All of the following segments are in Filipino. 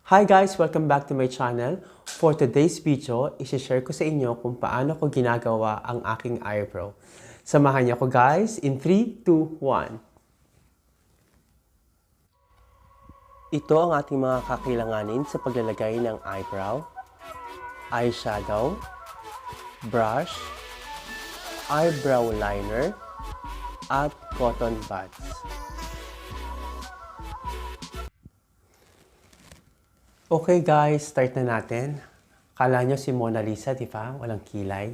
Hi guys! Welcome back to my channel. For today's video, isha-share ko sa inyo kung paano ko ginagawa ang aking eyebrow. Samahan niyo ako guys in 3, 2, 1. Ito ang ating mga kakailanganin sa paglalagay ng eyebrow, eyeshadow, brush, eyebrow liner, at cotton buds. Okay guys, start na natin. Kala nyo si Mona Lisa, di ba? Walang kilay.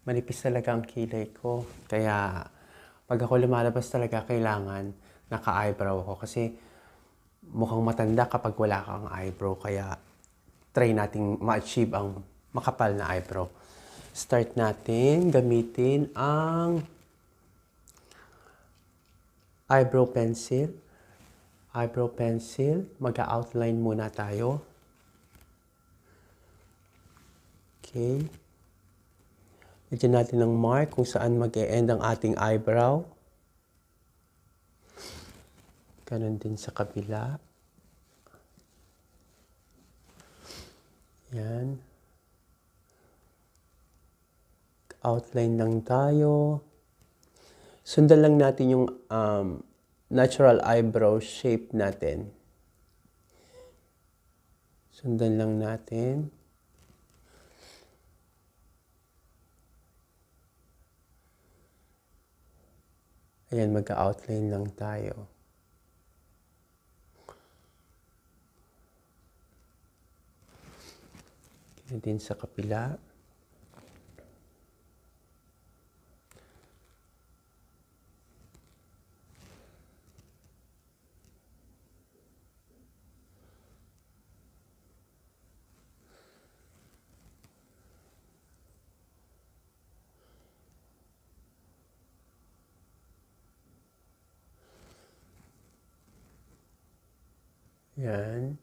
Manipis talaga ang kilay ko. Kaya pag ako lumalabas talaga, kailangan naka-eyebrow ako. Kasi mukhang matanda kapag wala kang eyebrow. Kaya try nating ma-achieve ang makapal na eyebrow. Start natin gamitin ang eyebrow pencil. Eyebrow pencil, mag-outline muna tayo. Okay. Lagyan natin ng mark kung saan mag-e-end ang ating eyebrow. Ganon din sa kabila. Yan. Outline lang tayo. Sundan lang natin yung natural eyebrow shape natin. Sundan lang natin. Ayan, mag-outline lang tayo. Ganyan din sa kapila. Yan.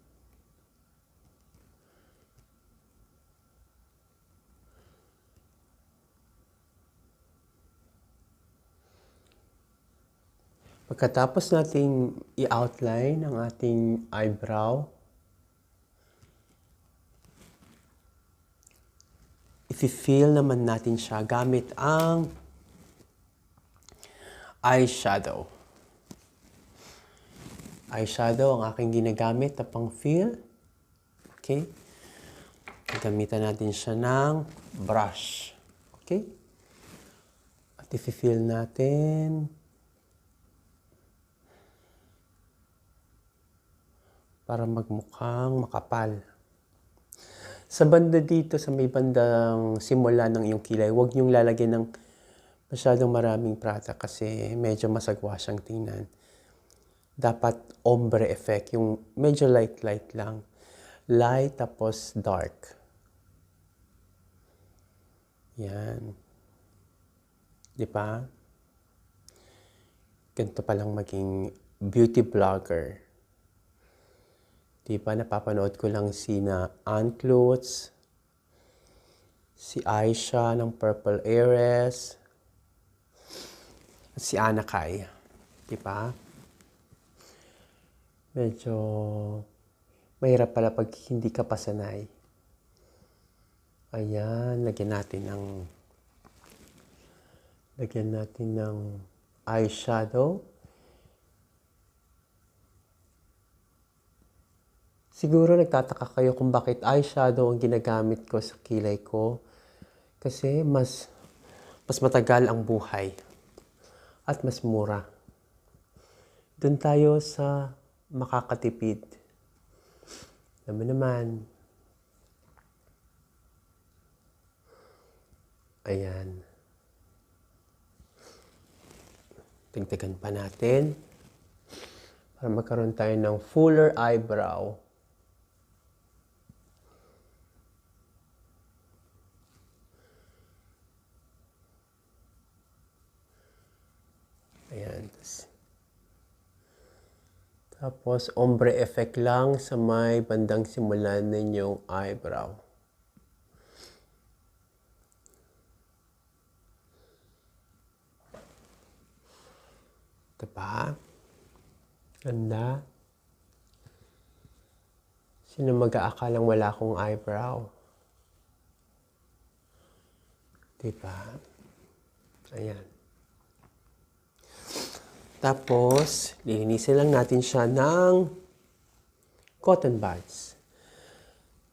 Pagkatapos nating i-outline ang ating eyebrow, i-fill naman natin siya gamit ang eyeshadow. Eyeshadow ang aking ginagamit na pang-fill. Okay? Gamitan natin siya ng brush. Okay? At i-fill natin para magmukhang makapal. Sa banda dito, sa may bandang simula ng iyong kilay, huwag niyong lalagyan ng masyadong maraming product kasi medyo masagwa siyang tingnan. Dapat ombre effect, yung medyo light lang. Light tapos dark. Yan. Di ba? Ganito palang maging beauty blogger. Di ba, napapanood ko lang sina Antlutz, si Isha ng Purple Heiress, at si Anakay. Di ba? Medyo mahirap pala pag hindi ka pasanay. Ayan, lagyan natin ng eyeshadow. Siguro nagtataka kayo kung bakit eyeshadow ang ginagamit ko sa kilay ko. Kasi mas matagal ang buhay. At mas mura. Doon tayo sa makakatipid. Alam mo naman. Ayan. Tigtagan pa natin. Para magkaroon tayo ng fuller eyebrow. Ayan. Tapos, ombre effect lang sa may bandang simulan ninyong eyebrow. Diba? Ganda. Sino mag-aakalang wala akong eyebrow? Diba? Ayan. Tapos, linisin lang natin siya ng cotton buds.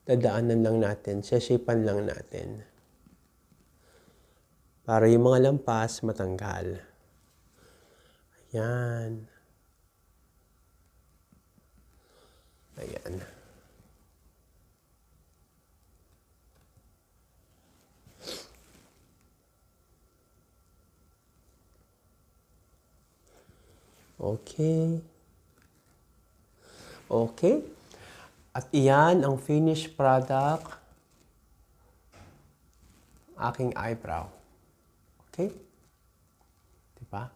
Dadaanan lang natin, shape-an lang natin. Para yung mga lampas matanggal. Ayan. Ayan. Okay. Okay. At iyan ang finished product, aking eyebrow. Okay? Diba?